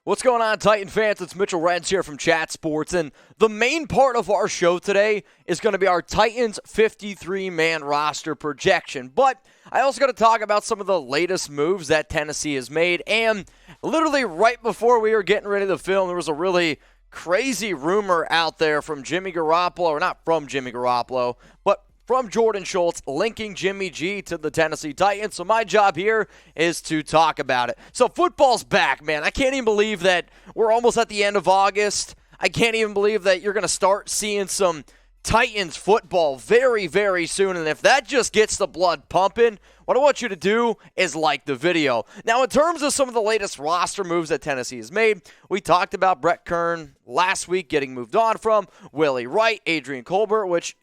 What's going on, Titan fans? It's Mitchell Renz here from Chat Sports, and the main part of our show today is going to be our Titans 53-man roster projection. But I also got to talk about some of the latest moves that Tennessee has made, and literally right before we were getting ready to film, there was a really crazy rumor out there from Jimmy Garoppolo, or not from Jimmy Garoppolo, but from Jordan Schultz linking Jimmy G to the Tennessee Titans. So my job here is to talk about it. So football's back, man. I can't even believe that we're almost at the end of August. I can't even believe that you're going to start seeing some Titans football very, very soon. And if that just gets the blood pumping, what I want you to do is like the video. Now, in terms of some of the latest roster moves that Tennessee has made, we talked about Brett Kern last week getting moved on from, Willie Wright, Adrian Colbet, which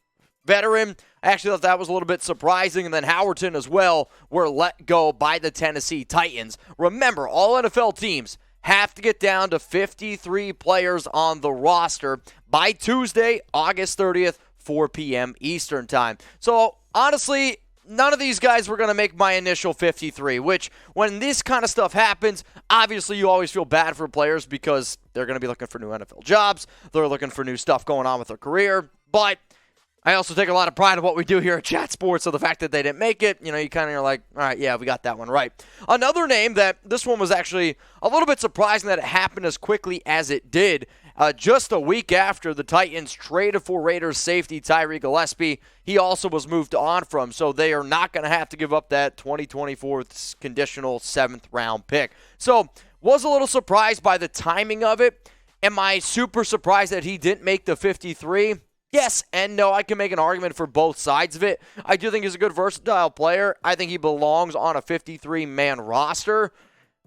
veteran. I actually thought that was a little bit surprising. And then Howerton as well were let go by the Tennessee Titans. Remember, all NFL teams have to get down to 53 players on the roster by Tuesday, August 30th, 4 p.m. Eastern time. So, honestly, none of these guys were going to make my initial 53, which when this kind of stuff happens, obviously you always feel bad for players because they're going to be looking for new NFL jobs. They're looking for new stuff going on with their career. But I also take a lot of pride in what we do here at Chat Sports, so the fact that they didn't make it, you kind of are like, all right, yeah, we got that one right. Another name that this one was actually a little bit surprising that it happened as quickly as it did. Just a week after the Titans traded for Raiders safety Tyree Gillespie, he also was moved on from, so they are not going to have to give up that 2024 conditional 7th round pick. So, was a little surprised by the timing of it. Am I super surprised that he didn't make the 53? Yes and no. I can make an argument for both sides of it. I do think he's a good versatile player. I think he belongs on a 53-man roster.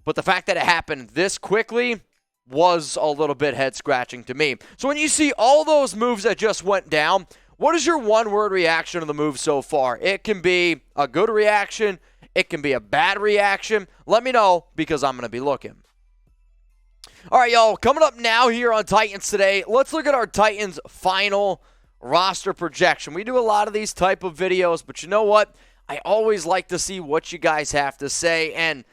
But the fact that it happened this quickly was a little bit head-scratching to me. So when you see all those moves that just went down, what is your one-word reaction to the move so far? It can be a good reaction. It can be a bad reaction. Let me know because I'm going to be looking. All right, y'all. Coming up now here on Titans Today, let's look at our Titans final roster projection. We do a lot of these type of videos, but you know what? I always like to see what you guys have to say, and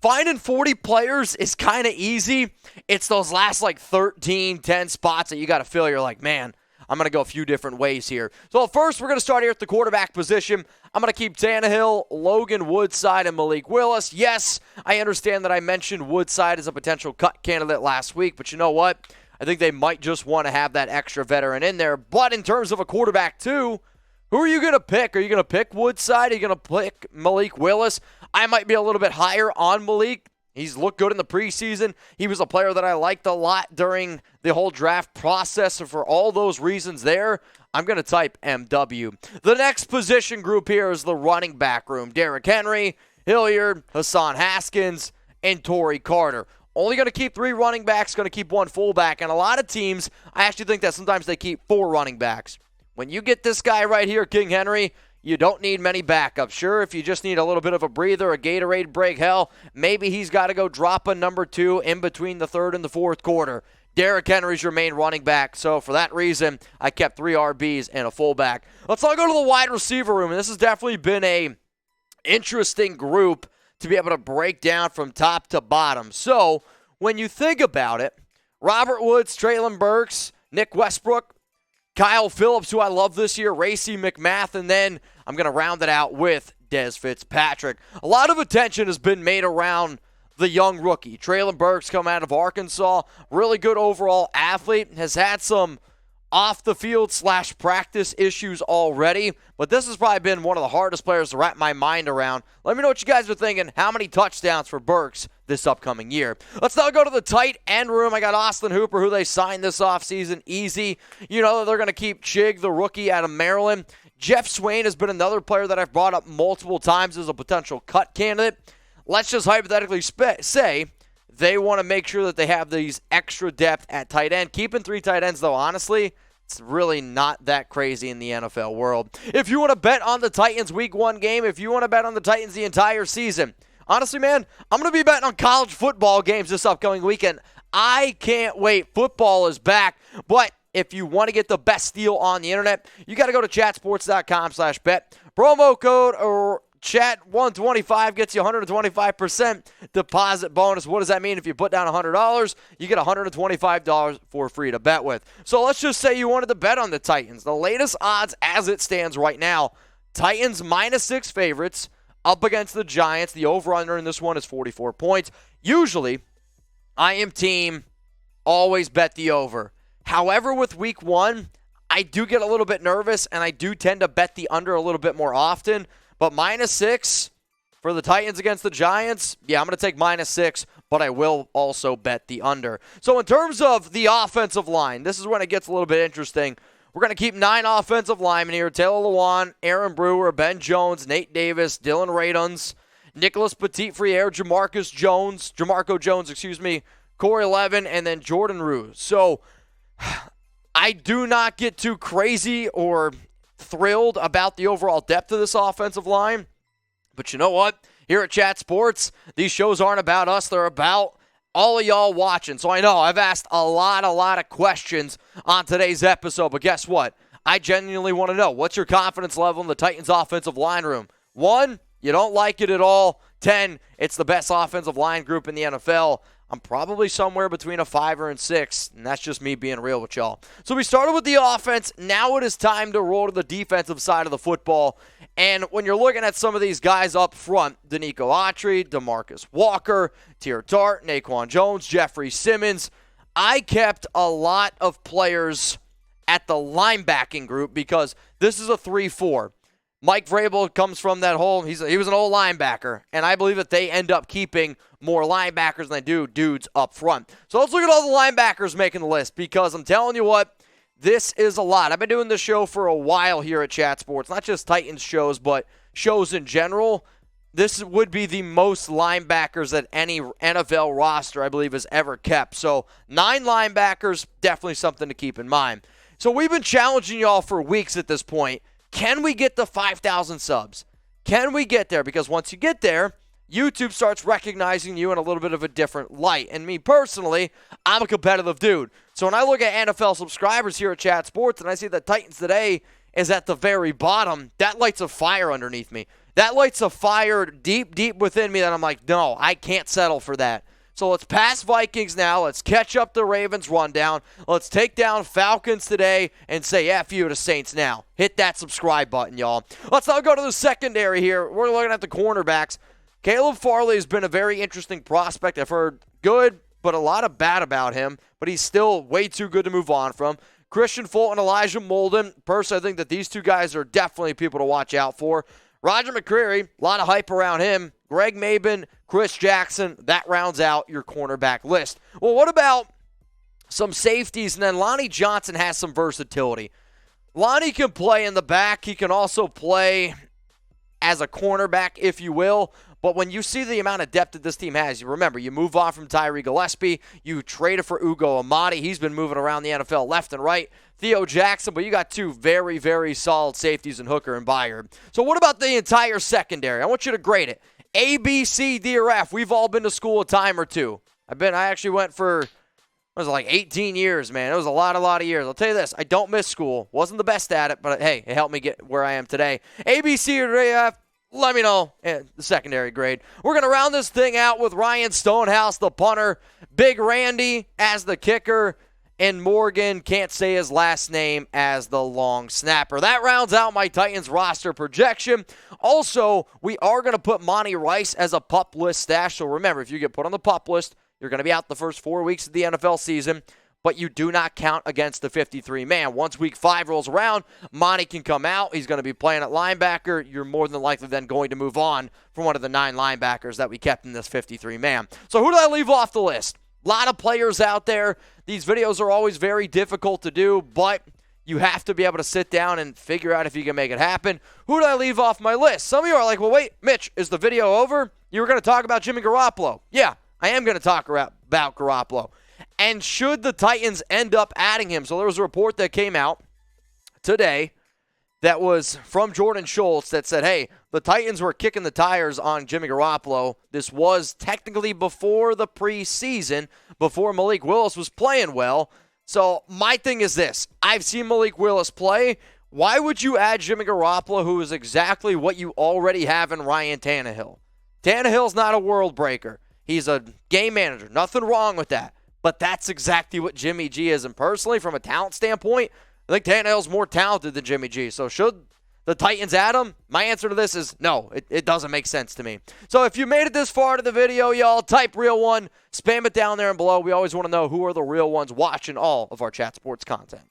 finding 40 players is kind of easy. It's those last 13, 10 spots that you got to fill. You're like, man, I'm going to go a few different ways here. So first, we're going to start here at the quarterback position. I'm going to keep Tannehill, Logan Woodside, and Malik Willis. Yes, I understand that I mentioned Woodside as a potential cut candidate last week, but you know what? I think they might just want to have that extra veteran in there. But in terms of a quarterback, too, who are you going to pick? Are you going to pick Woodside? Are you going to pick Malik Willis? I might be a little bit higher on Malik. He's looked good in the preseason. He was a player that I liked a lot during the whole draft process. And for all those reasons there, I'm going to type MW. The next position group here is the running back room. Derrick Henry, Hilliard, Hassan Haskins, and Torrey Carter. Only going to keep 3 running backs, going to keep 1 fullback. And a lot of teams, I actually think that sometimes they keep 4 running backs. When you get this guy right here, King Henry, you don't need many backups. Sure, if you just need a little bit of a breather, a Gatorade break, hell, maybe he's got to go drop a number 2 in between the 3rd and the 4th quarter. Derrick Henry's your main running back, so for that reason, I kept 3 RBs and a fullback. Let's all go to the wide receiver room, and this has definitely been a interesting group to be able to break down from top to bottom. So, when you think about it, Robert Woods, Treylon Burks, Nick Westbrook, Kyle Phillips, who I love this year, Racey McMath, and then I'm going to round it out with Dez Fitzpatrick. A lot of attention has been made around the young rookie. Treylon Burks coming out of Arkansas, really good overall athlete, has had some off-the-field / practice issues already, but this has probably been one of the hardest players to wrap my mind around. Let me know what you guys are thinking. How many touchdowns for Burks this upcoming year? Let's now go to the tight end room. I got Austin Hooper, who they signed this offseason. Easy. You know that they're going to keep Chig, the rookie out of Maryland. Jeff Swain has been another player that I've brought up multiple times as a potential cut candidate. Let's just hypothetically say they want to make sure that they have these extra depth at tight end. Keeping 3 tight ends, though, honestly, it's really not that crazy in the NFL world. If you want to bet on the Titans week 1 game, if you want to bet on the Titans the entire season, honestly, man, I'm going to be betting on college football games this upcoming weekend. I can't wait. Football is back. But if you want to get the best deal on the internet, you got to go to chatsports.com/bet. Promo code or Chat 125 gets you 125% deposit bonus. What does that mean? If you put down $100, you get $125 for free to bet with. So let's just say you wanted to bet on the Titans. The latest odds as it stands right now, Titans -6 favorites up against the Giants. The over-under in this one is 44 points. Usually, I am team always bet the over. However, with week one, I do get a little bit nervous, and I do tend to bet the under a little bit more often. But -6 for the Titans against the Giants, yeah, I'm going to take -6, but I will also bet the under. So in terms of the offensive line, this is when it gets a little bit interesting. We're going to keep 9 offensive linemen here. Taylor Lewan, Aaron Brewer, Ben Jones, Nate Davis, Dylan Raduns, Nicholas Petit-Frere, Jamarco Jones, Corey Levin, and then Jordan Ruse. So I do not get too crazy or thrilled about the overall depth of this offensive line. But you know what? Here at Chat Sports, these shows aren't about us. They're about all of y'all watching. So I know I've asked a lot of questions on today's episode. But guess what? I genuinely want to know, what's your confidence level in the Titans offensive line room? 1, you don't like it at all. 10, it's the best offensive line group in the NFL. I'm probably somewhere between a 5 or a 6, and that's just me being real with y'all. So we started with the offense. Now it is time to roll to the defensive side of the football. And when you're looking at some of these guys up front, Danico Autry, DeMarcus Walker, Tier Tart, Naquan Jones, Jeffery Simmons, I kept a lot of players at the linebacking group because this is a 3-4. Mike Vrabel comes from that whole, he was an old linebacker, and I believe that they end up keeping more linebackers than they do dudes up front. So let's look at all the linebackers making the list, because I'm telling you what, this is a lot. I've been doing this show for a while here at Chat Sports, not just Titans shows, but shows in general. This would be the most linebackers that any NFL roster, I believe, has ever kept. So 9 linebackers, definitely something to keep in mind. So we've been challenging y'all for weeks at this point. Can we get the 5,000 subs? Can we get there? Because once you get there, YouTube starts recognizing you in a little bit of a different light. And me personally, I'm a competitive dude. So when I look at NFL subscribers here at Chat Sports and I see that Titans Today is at the very bottom, that lights a fire underneath me. That lights a fire deep within me that I'm like, no, I can't settle for that. So let's pass Vikings now. Let's catch up the Ravens rundown. Let's take down Falcons today and say F you to Saints now. Hit that subscribe button, y'all. Let's now go to the secondary here. We're looking at the cornerbacks. Caleb Farley has been a very interesting prospect. I've heard good, but a lot of bad about him, but he's still way too good to move on from. Kristian Fulton, Elijah Molden. Personally, I think that these two guys are definitely people to watch out for. Roger McCreary, a lot of hype around him. Greg Mabin, Chris Jackson, that rounds out your cornerback list. Well, what about some safeties? And then Lonnie Johnson has some versatility. Lonnie can play in the back. He can also play as a cornerback, if you will. But when you see the amount of depth that this team has, you remember, you move on from Tyree Gillespie. You traded for Ugo Amadi. He's been moving around the NFL left and right. Theo Jackson, but you got 2 very, very solid safeties in Hooker and Byard. So what about the entire secondary? I want you to grade it. A, B, C, D, or F. We've all been to school a time or two. I actually went for, 18 years, man. It was a lot of years. I'll tell you this, I don't miss school. Wasn't the best at it, but hey, it helped me get where I am today. A, B, C, or D, F. Let me know the secondary grade. We're going to round this thing out with Ryan Stonehouse, the punter, Big Randy as the kicker, and Morgan, can't say his last name, as the long snapper. That rounds out my Titans roster projection. Also, we are going to put Monty Rice as a PUP list stash. So remember, if you get put on the PUP list, you're going to be out the first 4 weeks of the NFL season, but you do not count against the 53-man. Once week 5 rolls around, Monty can come out. He's going to be playing at linebacker. You're more than likely then going to move on from one of the 9 linebackers that we kept in this 53-man. So who did I leave off the list? A lot of players out there. These videos are always very difficult to do, but you have to be able to sit down and figure out if you can make it happen. Who did I leave off my list? Some of you are like, well, wait, Mitch, is the video over? You were going to talk about Jimmy Garoppolo. Yeah, I am going to talk about Garoppolo. And should the Titans end up adding him? So there was a report that came out today that was from Jordan Schultz that said, hey, the Titans were kicking the tires on Jimmy Garoppolo. This was technically before the preseason, before Malik Willis was playing well. So my thing is this. I've seen Malik Willis play. Why would you add Jimmy Garoppolo, who is exactly what you already have in Ryan Tannehill? Tannehill's not a world breaker. He's a game manager. Nothing wrong with that. But that's exactly what Jimmy G is. And personally, from a talent standpoint, I think Tannehill's more talented than Jimmy G. So should the Titans add him? My answer to this is no. It doesn't make sense to me. So if you made it this far to the video, y'all, type real one. Spam it down there and below. We always want to know who are the real ones watching all of our Chat Sports content.